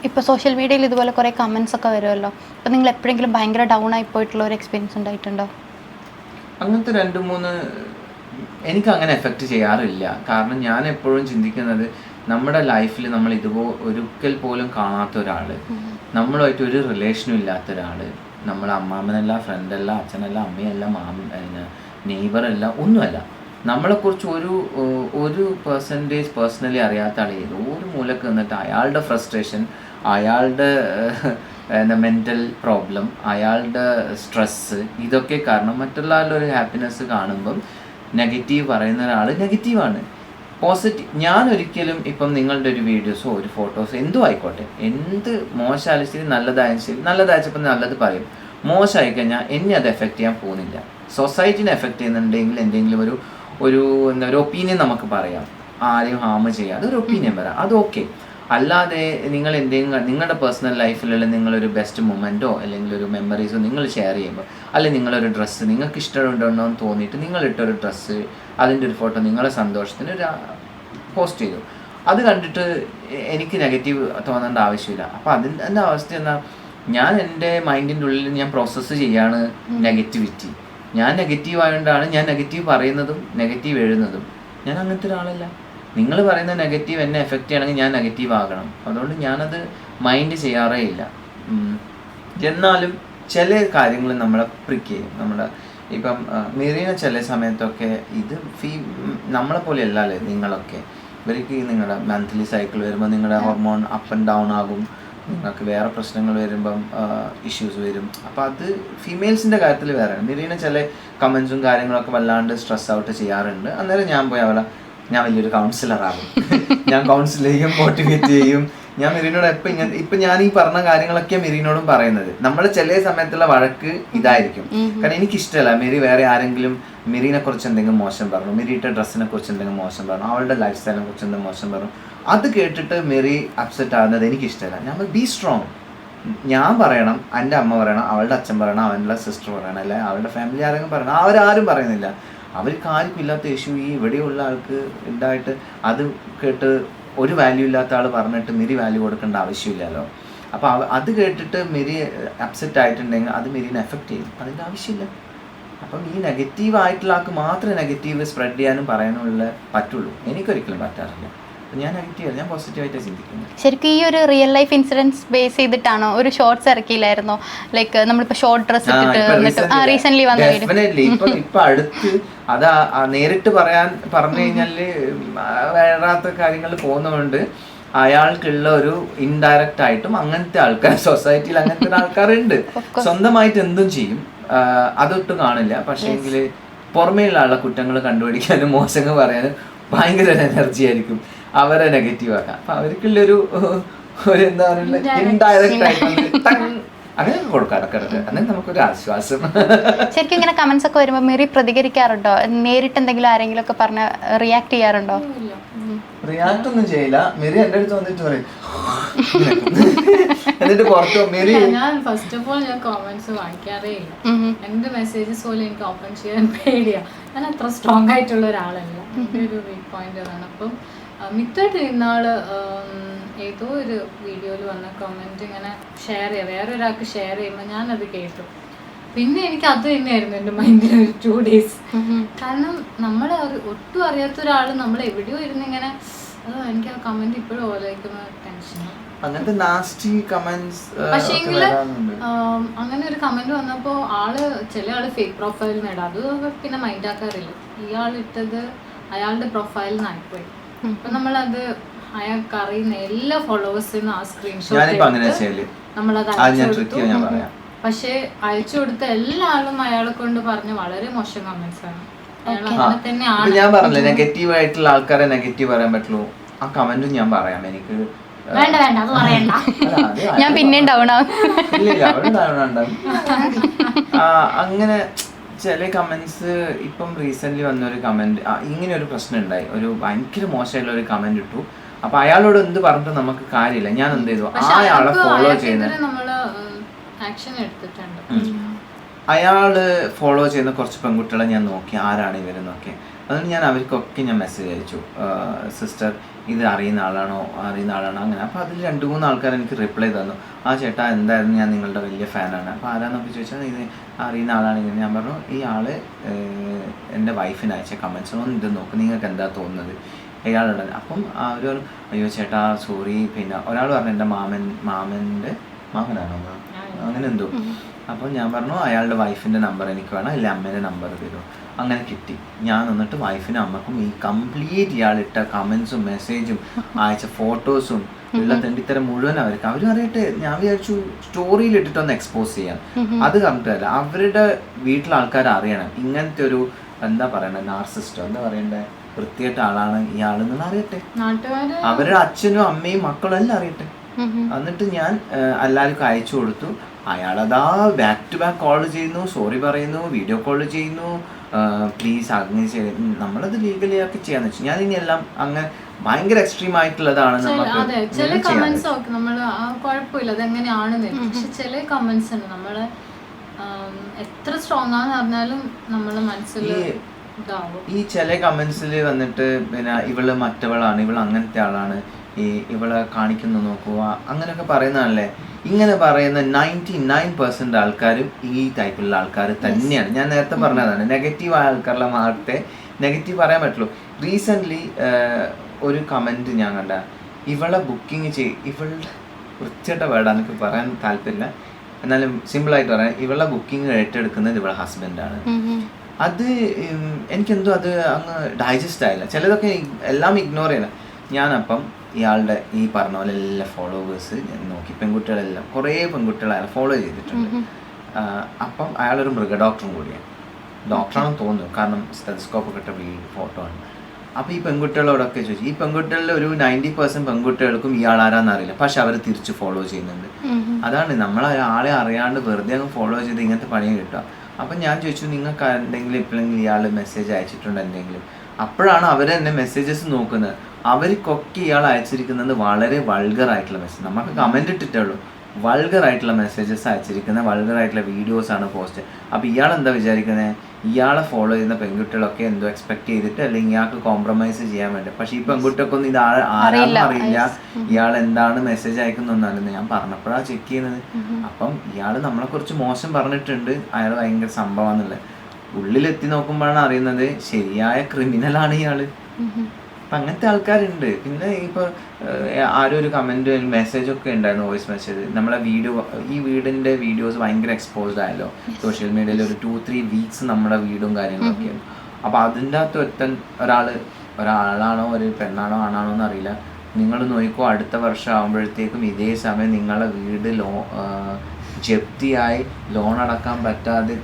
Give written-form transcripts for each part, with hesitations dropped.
ഇപ്പോൾ സോഷ്യൽ മീഡിയയിൽ ഇതുപോലെ കുറേ കമൻസ് ഒക്കെ വരുമല്ലോ. അപ്പോൾ നിങ്ങൾ എപ്പോഴെങ്കിലും ഭയങ്കര ഡൗൺ ആയി പോയിട്ടുള്ള ഒരു എക്സ്പീരിയൻസ് ഉണ്ടായിട്ടുണ്ടോ? അങ്ങനത്തെ 2-3 എനിക്ക് അങ്ങനെ എഫക്റ്റ് ചെയ്യാറില്ല. കാരണം ഞാൻ എപ്പോഴും ചിന്തിക്കുന്നത് നമ്മുടെ ലൈഫിൽ നമ്മൾ ഒരിക്കൽ പോലും കാണാത്ത ഒരാൾ, നമ്മളുമായിട്ട് ഒരു റിലേഷനും ഇല്ലാത്ത ഒരാൾ, നമ്മളെ അമ്മാമ്മനല്ല, ഫ്രണ്ടല്ല, അച്ഛനല്ല, അമ്മയല്ല, നെയ്ബറല്ല, ഒന്നുമല്ല, നമ്മളെക്കുറിച്ച് ഒരു പെർസെൻറ്റേജ് പേഴ്സണലി അറിയാത്ത ആൾ ഏതോ ഒരു മൂലക്ക് നിന്നിട്ട് അയാളുടെ ഫ്രസ്ട്രേഷൻ, അയാളുടെ മെൻ്റൽ പ്രോബ്ലം, അയാളുടെ സ്ട്രെസ്സ്, ഇതൊക്കെ കാരണം മറ്റുള്ള ആളുടെ ഒരു ഹാപ്പിനെസ് കാണുമ്പം നെഗറ്റീവ് പറയുന്ന ഒരാൾ നെഗറ്റീവാണ്. ഞാൻ ഒരിക്കലും ഇപ്പം നിങ്ങളുടെ ഒരു വീഡിയോസോ ഒരു ഫോട്ടോസോ എന്തോ ആയിക്കോട്ടെ, എന്ത് മോശമായാലും ശരി, നല്ലതായാലും ശരി, നല്ലതായപ്പോൾ നല്ലത് പറയും, മോശമായി കഴിഞ്ഞാൽ എന്നെ അത് എഫക്റ്റ് ചെയ്യാൻ പോകുന്നില്ല. സൊസൈറ്റിനെ എഫക്റ്റ് ചെയ്യുന്നുണ്ടെങ്കിൽ എന്തെങ്കിലും ഒരു ഒപ്പീനിയൻ നമുക്ക് പറയാം, ആരെയും ഹാം ചെയ്യാം, അതൊരു ഒപ്പീനിയൻ വരാം, അത് ഓക്കെ. അല്ലാതെ നിങ്ങൾ എന്തെങ്കിലും നിങ്ങളുടെ പേഴ്സണൽ ലൈഫിലുള്ള നിങ്ങളൊരു ബെസ്റ്റ് മൊമെൻറ്റോ അല്ലെങ്കിൽ ഒരു മെമ്മറീസോ നിങ്ങൾ ഷെയർ ചെയ്യുമ്പോൾ, അല്ലെങ്കിൽ നിങ്ങളൊരു ഡ്രസ്സ് നിങ്ങൾക്ക് ഇഷ്ടമുണ്ടോ എന്ന് തോന്നിയിട്ട് നിങ്ങളിട്ടൊരു ഡ്രസ്സ്, അതിൻ്റെ ഒരു ഫോട്ടോ നിങ്ങളെ സന്തോഷത്തിന് ഒരു പോസ്റ്റ് ചെയ്തു, അത് കണ്ടിട്ട് എനിക്ക് നെഗറ്റീവ് തോന്നേണ്ട ആവശ്യമില്ല. അപ്പോൾ അതിൻ്റെ അവസ്ഥ എന്നാൽ ഞാൻ എൻ്റെ മൈൻഡിൻ്റെ ഉള്ളിൽ ഞാൻ പ്രോസസ്സ് ചെയ്യാണ് നെഗറ്റിവിറ്റി. ഞാൻ നെഗറ്റീവ് ആയതുകൊണ്ടാണ് ഞാൻ നെഗറ്റീവ് പറയുന്നതും നെഗറ്റീവ് എഴുതുന്നതും. ഞാൻ അങ്ങനത്തെ ഒരാളല്ല. നിങ്ങൾ പറയുന്ന നെഗറ്റീവ് എന്നെ എഫക്റ്റ് ചെയ്യണമെങ്കിൽ ഞാൻ നെഗറ്റീവ് ആകണം. അതുകൊണ്ട് ഞാനത് മൈൻഡ് ചെയ്യാറേ ഇല്ല. എന്നാലും ചില കാര്യങ്ങൾ നമ്മളെ പ്രിക്ക് ചെയ്യും. ഇപ്പം മെറീന ചില സമയത്തൊക്കെ ഇത് നമ്മളെ പോലെ അല്ലല്ലേ നിങ്ങളൊക്കെ. ഇവർക്ക് നിങ്ങളുടെ മന്ത്ലി സൈക്കിൾ വരുമ്പോൾ നിങ്ങളുടെ ഹോർമോൺ അപ്പ് ആൻഡ് ഡൗൺ ആകും, നിങ്ങൾക്ക് വേറെ പ്രശ്നങ്ങൾ വരുമ്പം ഇഷ്യൂസ് വരും. അപ്പോൾ അത് ഫീമെയിൽസിൻ്റെ കാര്യത്തിൽ വേറെയാണ്. മെറീന ചില കമൻസും കാര്യങ്ങളൊക്കെ വല്ലാണ്ട് സ്ട്രെസ് ഔട്ട് ചെയ്യാറുണ്ട്. അന്നേരം ഞാൻ വലിയൊരു കൗൺസിലറാകും. ഞാൻ കൗൺസിൽ ചെയ്യും, മോട്ടിവേറ്റ് ചെയ്യും. ഞാൻ മെറീനോട് ഇപ്പം ഞാൻ ഈ പറഞ്ഞ കാര്യങ്ങളൊക്കെ മെറീനോടും പറയുന്നത്. നമ്മൾ ചില സമയത്തുള്ള വഴക്ക് ഇതായിരിക്കും. കാരണം എനിക്കിഷ്ടമല്ല വേറെ ആരെങ്കിലും മെറീനെ കുറിച്ച് എന്തെങ്കിലും മോശം പറഞ്ഞു, മെറിയുടെ ഡ്രസ്സിനെ കുറിച്ച് എന്തെങ്കിലും മോശം പറഞ്ഞു, അവളുടെ ലൈഫ് സ്റ്റൈലിനെ കുറിച്ച് എന്തെങ്കിലും മോശം പറഞ്ഞു, അത് കേട്ടിട്ട് മെറി അപ്സെറ്റ് ആകുന്നത് എനിക്കിഷ്ടമല്ല. നമ്മൾ ബി സ്ട്രോങ്. ഞാൻ പറയണം, എൻ്റെ അമ്മ പറയണം, അവളുടെ അച്ഛൻ പറയണം, അവൻ്റെ സിസ്റ്റർ പറയണം, അല്ലെ അവളുടെ ഫാമിലി ആരെങ്കിലും പറയണം. അവരാരും പറയുന്നില്ല. അവർക്ക് ആർക്കും ഇല്ലാത്ത ഇഷ്യൂ ഈ ഇവിടെയുള്ള ആൾക്ക് ഉണ്ടായിട്ട് അത് കേട്ട് ഒരു വാല്യൂ ഇല്ലാത്ത ആൾ പറഞ്ഞിട്ട് മെറി വാല്യൂ കൊടുക്കേണ്ട ആവശ്യമില്ലല്ലോ. അപ്പോൾ അത് കേട്ടിട്ട് മെറി അപ്സെറ്റ് ആയിട്ടുണ്ടെങ്കിൽ അത് മെറീനെ എഫക്റ്റ് ചെയ്യും. അതിൻ്റെ ആവശ്യമില്ല. അപ്പം ഈ നെഗറ്റീവ് ആയിട്ടുള്ള ആൾക്ക് മാത്രമേ നെഗറ്റീവ് സ്പ്രെഡ് ചെയ്യാനും പറയാനുള്ള പറ്റുള്ളൂ. എനിക്കൊരിക്കലും പറ്റാറില്ല. അപ്പം ഞാൻ നെഗറ്റീവ്, ഞാൻ പോസിറ്റീവായിട്ടാണ് ചിന്തിക്കുന്നത്. ശരിക്കും ഈ ഒരു റിയൽ ലൈഫ് ഇൻസിഡൻസ് ബേസ് ചെയ്തിട്ടാണോ ഒരു ഷോർട്സ് ഇറക്കിയില്ലായിരുന്നോ? ലൈക്ക് നമ്മളിപ്പോൾ ഷോർട്ട് ഡ്രസ് റീസെന്റ് വന്ന ഡെഫിനറ്റ്ലി ഇപ്പൊ അടുത്ത് അത് നേരിട്ട് പറഞ്ഞു കഴിഞ്ഞാൽ വേറാത്ത കാര്യങ്ങൾ പോകുന്നതുകൊണ്ട് അയാൾക്കുള്ള ഒരു ഇൻഡയറക്റ്റ് ആയിട്ടും അങ്ങനത്തെ ആൾക്കാർ സൊസൈറ്റിയിൽ അങ്ങനത്തെ ആൾക്കാരുണ്ട്. സ്വന്തമായിട്ട് എന്തും ചെയ്യും, അതൊട്ടും കാണില്ല. പക്ഷേ എങ്കിൽ പുറമേയുള്ള ആളുടെ കുറ്റങ്ങൾ കണ്ടുപിടിക്കാനും മോശങ്ങൾ പറയാനും ഭയങ്കര എനർജി ആയിരിക്കും അവരെ നെഗറ്റീവ് ആക്കാം. അപ്പൊ അവർക്കുള്ളൊരു എന്താ പറയുക, ഇൻഡയറക്റ്റ് ആയിട്ട് അങ്ങനെ കൊടുക്കാം ഇടക്കിടക്ക്. അങ്ങനെ നമുക്കൊരു ആശ്വാസം. ശരിക്കും ഇങ്ങനെ കമന്റ്സ് ഒക്കെ വരുമ്പോൾ മെറി പ്രതികരിക്കാറുണ്ടോ? നേരിട്ട് എന്തെങ്കിലും ആരെങ്കിലും ഒക്കെ പറഞ്ഞ റിയാക്ട് ചെയ്യാറുണ്ടോ? റിയാക്ട് ഒന്നും ചെയ്യില്ല. മെറി എൻ്റെ അടുത്ത് വന്നിട്ട് പറയും, എന്നിട്ട് പുറത്ത് മെറി. ഞാൻ ഫസ്റ്റ് ഓഫ് ഓൾ ഞാൻ കോമന്റ്സ് വായിക്കാറേ ഇല്ല. എന്റെ മെസ്സേജസ് പോലും എനിക്ക് ഓപ്പൺ ചെയ്യാൻ പേടിയാ. ഞാൻ അത്ര സ്ട്രോങ് ആയിട്ടുള്ള ഒരാളല്ല. എൻ്റെ ഒരു വീക്ക് പോയിന്റ് അതാണ്. അപ്പം മിത്തായിട്ട് ഇന്നാള് ഏതോ ഒരു വീഡിയോയിൽ വന്ന കമന്റ് ഇങ്ങനെ ഷെയർ ചെയ്യുക, വേറെ ഒരാൾക്ക് ഷെയർ ചെയ്യുമ്പോൾ ഞാനത് കേട്ടു. പിന്നെ എനിക്ക് അത് തന്നെയായിരുന്നു എൻ്റെ മൈൻഡിൽ ഒരു 2 days. കാരണം നമ്മളെ ഒട്ടും അറിയാത്ത ഒരാൾ നമ്മൾ എവിടെയോ ഇരുന്നിങ്ങനെ എനിക്ക് ആ കമന്റ് ഇപ്പോഴും ഓലോയ്ക്കുന്ന ടെൻഷനാണ്. അങ്ങനത്തെ നാസ്റ്റി കമന്റ്സ്. പക്ഷേങ്കില് അങ്ങനെ ഒരു കമന്റ് വന്നപ്പോ ചില ആള് ഫേക്ക് പ്രൊഫൈലിൽ ഇടാം. അത് പിന്നെ മൈൻഡ് ആക്കാറില്ല. ഇയാൾ ഇട്ടത് അയാളുടെ പ്രൊഫൈലിൽ നിന്നായിപ്പോയി. അപ്പൊ നമ്മളത് അയാൾക്ക് അറിയുന്ന എല്ലാ ഫോളോവേഴ്സിനും ആ സ്ക്രീൻഷോട്ട് നമ്മളത് അയച്ചു കൊടുത്തു. പക്ഷെ അയച്ചു കൊടുത്ത എല്ലാ ആളും അയാളെ കൊണ്ട് പറഞ്ഞ വളരെ മോശം കമന്റ്സ് ആണ്. ഞാൻ പറഞ്ഞില്ലേ നെഗറ്റീവ് ആയിട്ടുള്ള ആൾക്കാരെ നെഗറ്റീവ് പറയാൻ പറ്റുള്ളൂ. ആ കമന്റും ഞാൻ പറയാം. എനിക്ക് ഞാൻ പിന്നെ ഡൗൺ ആവും. അങ്ങനെ ചില കമന്റ്സ്. ഇപ്പം റീസെന്റ് വന്നൊരു കമന്റ്, ഇങ്ങനെ ഒരു പ്രശ്നം ഉണ്ടായി. ഒരു ഭയങ്കര മോശമായിട്ടുള്ള ഒരു കമന്റ് ഇട്ടു. അപ്പൊ അയാളോട് എന്ത് പറഞ്ഞിട്ട് നമുക്ക് കാര്യമില്ല. ഞാൻ എന്ത് ചെയ്തു, അയാളെ ഫോളോ ചെയ്യുന്ന അയാള് ഫോളോ ചെയ്യുന്ന കുറച്ച് പെൺകുട്ടികളെ ഞാൻ നോക്കി, ആരാണ് ഇവരെന്നൊക്കെ. അതുകൊണ്ട് ഞാൻ അവർക്കൊക്കെ ഞാൻ മെസ്സേജ് അയച്ചു, സിസ്റ്റർ ഇത് അറിയുന്ന ആളാണോ അങ്ങനെ. അപ്പോൾ അതിൽ 2-3 ആൾക്കാർ എനിക്ക് റിപ്ലൈ തന്നു, ആ ചേട്ടാ എന്തായിരുന്നു, ഞാൻ നിങ്ങളുടെ വലിയ ഫാനാണ്. അപ്പോൾ ആരാന്നൊക്കെ ചോദിച്ചാൽ ഇത് അറിയുന്ന ആളാണെങ്കിൽ ഞാൻ പറഞ്ഞു, ഈ ആൾ എൻ്റെ വൈഫിന് അയച്ച കമൻസ് ഒന്ന് ഇത് നോക്ക്, നിങ്ങൾക്ക് എന്താ തോന്നുന്നത് അയാളുടെ. അപ്പം അവർ അയ്യോ ചേട്ടാ സോറി. പിന്നെ ഒരാൾ പറഞ്ഞു എൻ്റെ മാമനാണോ അങ്ങനെ എന്തോ. അപ്പോൾ ഞാൻ പറഞ്ഞു അയാളുടെ വൈഫിൻ്റെ നമ്പർ എനിക്ക് വേണം, അല്ലെ അമ്മേൻ്റെ നമ്പർ തരുമോ. അങ്ങനെ കിട്ടി. ഞാൻ എന്നിട്ട് വൈഫിനും അമ്മക്കും ഈ കംപ്ലീറ്റ് ഇയാളിട്ട കമൻസും മെസ്സേജും അയച്ച ഫോട്ടോസും ഉള്ള തെണ്ടിത്തരം മുഴുവൻ അവരും അറിയട്ടെ. ഞാൻ വിചാരിച്ചു സ്റ്റോറിയിൽ ഇട്ടിട്ടൊന്ന് എക്സ്പോസ് ചെയ്യാൻ. അത് കണ്ടിട്ടല്ല, അവരുടെ വീട്ടിലെ ആൾക്കാർ അറിയണം ഇങ്ങനത്തെ ഒരു എന്താ പറയണ്ടേ, നാർസിസ്റ്റോ എന്താ പറയണ്ടേ, വൃത്തിയായിട്ട ആളാണ് ഇയാളെന്നുള്ള അറിയട്ടെ. അവരുടെ അച്ഛനും അമ്മയും മക്കളും എല്ലാം അറിയട്ടെ. എന്നിട്ട് ഞാൻ എല്ലാവർക്കും അയച്ചു കൊടുത്തു. അയാളതാ ബാക്ക് ടു ബാക്ക് കോൾ ചെയ്യുന്നു, സോറി പറയുന്നു, വീഡിയോ കോൾ ചെയ്യുന്നു, പ്ലീസ് അങ്ങനെ ചെയ്ത് നമ്മളത് ലീഗലി ഒക്കെ ചെയ്യാന്ന് വെച്ചു. ഞാൻ ഇനി എല്ലാം അങ്ങനെ ഭയങ്കര എക്സ്ട്രീം ആയിട്ടുള്ളതാണ്. അതെ, ചില കമന്റ്സ് ഒക്കെ നമ്മള് കുഴപ്പമില്ല അതെങ്ങനെയാണെന്ന്. പക്ഷെ ചില കമന്റ്സ് ഉണ്ട് നമ്മള് എത്ര സ്ട്രോങ് ആണെന്ന് പറഞ്ഞാലും നമ്മളെ മനസ്സിൽ ഈ ചില കമന്റ്സിൽ വന്നിട്ട് പിന്നെ ഇവള് മറ്റവളാണ്, ഇവള് അങ്ങനത്തെ ആളാണ്, ഇവളെ കാണിക്കുന്നു നോക്കുക അങ്ങനെയൊക്കെ പറയുന്നതല്ലേ. ഇങ്ങനെ പറയുന്ന 99% ആൾക്കാരും ഈ ടൈപ്പിലുള്ള ആൾക്കാർ തന്നെയാണ്. ഞാൻ നേരത്തെ പറഞ്ഞതാണ്, നെഗറ്റീവായ ആൾക്കാരുടെ മാത്രമേ നെഗറ്റീവ് പറയാൻ പറ്റുള്ളൂ. റീസെൻ്റ്ലി ഒരു കമൻറ്റ് ഞാൻ കണ്ട, ഇവളെ ബുക്കിംഗ് ഇവളുടെ വൃത്തിയായിട്ട വേർഡാണ്, എനിക്ക് പറയാൻ താല്പര്യമില്ല, എന്നാലും സിമ്പിളായിട്ട് പറയാം, ഇവളെ ബുക്കിംഗ് ഏറ്റെടുക്കുന്നത് ഇവളെ ഹസ്ബൻഡാണ്. അത് എനിക്കെന്തോ അത് അങ്ങ് ഡൈജസ്റ്റ് ആയില്ല. ചിലതൊക്കെ എല്ലാം ഇഗ്നോർ ചെയ്യണം. ഞാനപ്പം ഇയാളുടെ ഈ പറഞ്ഞ പോലെ എല്ലാ ഫോളോവേഴ്സ് ഞാൻ നോക്കി, പെൺകുട്ടികളെല്ലാം കുറേ പെൺകുട്ടികൾ അയാളെ ഫോളോ ചെയ്തിട്ടുണ്ട്. അപ്പം അയാളൊരു മൃഗ ഡോക്ടറും കൂടിയാണ്, ഡോക്ടറാണെന്ന് തോന്നുന്നു, കാരണം സ്റ്റെതസ്കോപ്പ് ഒക്കെ ഇട്ട ഫോട്ടോ ആണ്. അപ്പോൾ ഈ പെൺകുട്ടികളോടൊക്കെ ചോദിച്ചു, ഈ പെൺകുട്ടികളിൽ ഒരു 90% പെൺകുട്ടികൾക്കും ഇയാൾ ആരാന്ന് അറിയില്ല, പക്ഷെ അവർ തിരിച്ച് ഫോളോ ചെയ്യുന്നുണ്ട്. അതാണ് നമ്മളെ അറിയാണ്ട് വെറുതെ അങ്ങ് ഫോളോ ചെയ്ത് ഇങ്ങനത്തെ പണിയെ കിട്ടുക. അപ്പം ഞാൻ ചോദിച്ചു, നിങ്ങൾക്ക് എന്തെങ്കിലും എപ്പോഴെങ്കിലും ഇയാൾ മെസ്സേജ് അയച്ചിട്ടുണ്ട് എന്തെങ്കിലും? അപ്പോഴാണ് അവർ തന്നെ മെസ്സേജസ് നോക്കുന്നത്. അവർക്കൊക്കെ ഇയാൾ അയച്ചിരിക്കുന്നത് വളരെ വൾഗർ ആയിട്ടുള്ള മെസ്സേജ്. നമുക്ക് കമൻറ്റ് ഇട്ടിട്ടേ ഉള്ളൂ, വൾഗർ ആയിട്ടുള്ള മെസ്സേജസ് അയച്ചിരിക്കുന്ന വൾഗർ ആയിട്ടുള്ള വീഡിയോസാണ് പോസ്റ്റ്. അപ്പോൾ ഇയാൾ എന്താ വിചാരിക്കുന്നത്, ഇയാളെ ഫോളോ ചെയ്യുന്ന പെൺകുട്ടികളൊക്കെ എന്തോ എക്സ്പെക്ട് ചെയ്തിട്ട് അല്ലെങ്കിൽ ഇയാൾക്ക് കോംപ്രമൈസ് ചെയ്യാൻ വേണ്ടി. പക്ഷേ ഈ പെൺകുട്ടികൾക്കൊന്നും ഇത് ആരാണെന്ന് അറിയില്ല, ഇയാൾ എന്താണ് മെസ്സേജ് അയക്കുന്നൊന്നല്ലെന്ന് ഞാൻ പറഞ്ഞപ്പോഴാണ് ചെക്ക് ചെയ്യുന്നത്. അപ്പം ഇയാൾ നമ്മളെക്കുറിച്ച് മോശം പറഞ്ഞിട്ടുണ്ട്, അയാൾ ഭയങ്കര സംഭവമാണെന്നുള്ളത്. ഉള്ളിലെത്തി നോക്കുമ്പോഴാണ് അറിയുന്നത് ശരിയായ ക്രിമിനലാണ് ഇയാൾ. അപ്പം അങ്ങനത്തെ ആൾക്കാരുണ്ട്. പിന്നെ ഇപ്പോൾ ആരോ ഒരു കമൻറ്റ് മെസ്സേജൊക്കെ ഉണ്ടായിരുന്നു, വോയിസ് മെസ്സേജ്, നമ്മളെ ഈ വീടിൻ്റെ വീഡിയോസ് ഭയങ്കര എക്സ്പോസ്ഡ് ആയല്ലോ സോഷ്യൽ മീഡിയയിൽ. ഒരു 2-3 വീക്സ് നമ്മുടെ വീടും കാര്യങ്ങളൊക്കെയാണ്. അപ്പോൾ അതിൻ്റെ അകത്ത് ഒരാളാണോ ഒരു പെണ്ണാണോ ആണാണോ എന്നറിയില്ല, നിങ്ങൾ നോക്കിക്കോ അടുത്ത വർഷം ആകുമ്പോഴത്തേക്കും ഇതേ സമയം നിങ്ങളെ വീട് ജപ്തിയായി ലോൺ അടക്കാൻ പറ്റാതെ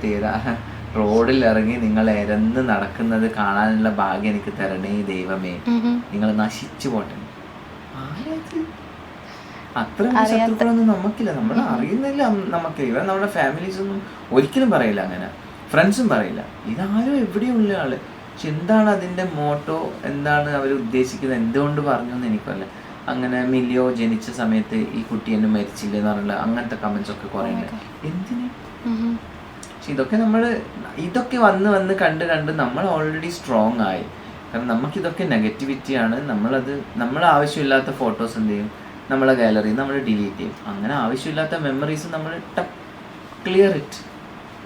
റോഡിൽ ഇറങ്ങി നിങ്ങൾ എരന്ന് നടക്കുന്നത് കാണാനുള്ള ഭാഗ്യം എനിക്ക് തരണേ ദൈവമേ, നിങ്ങൾ നശിച്ചു പോട്ടെ. അത്ര ശത്രുക്കളൊന്നും നമുക്കില്ല, നമ്മൾ അറിയുന്നില്ല. നമുക്കില്ല, ഇവ നമ്മുടെ ഫാമിലീസ് ഒന്നും ഒരിക്കലും പറയില്ല, അങ്ങനെ ഫ്രണ്ട്സും പറയില്ല. ഇതാരും എവിടെയുള്ള ആള്. പക്ഷെ എന്താണ് അതിൻ്റെ മോട്ടോ, എന്താണ് അവർ ഉദ്ദേശിക്കുന്നത്, എന്തുകൊണ്ട് പറഞ്ഞു എന്ന് എനിക്കല്ല. അങ്ങനെ മിലിയോ ജനിച്ച സമയത്ത് ഈ കുട്ടി എന്നെ മരിച്ചില്ല എന്ന് പറഞ്ഞില്ല, അങ്ങനത്തെ കമന്റ്സ് ഒക്കെ കുറേ ഉണ്ട്. എന്തിന്? പക്ഷെ ഇതൊക്കെ വന്ന് കണ്ട് നമ്മൾ ഓൾറെഡി സ്ട്രോങ് ആയി. കാരണം നമുക്കിതൊക്കെ നെഗറ്റിവിറ്റിയാണ്. നമ്മൾ ആവശ്യമില്ലാത്ത ഫോട്ടോസ് എന്ത് ചെയ്യും, നമ്മളെ ഗാലറി നമ്മൾ ഡിലീറ്റ് ചെയ്യും. അങ്ങനെ ആവശ്യമില്ലാത്ത മെമ്മറീസ് നമ്മൾ ക്ലിയർ ഇറ്റ്.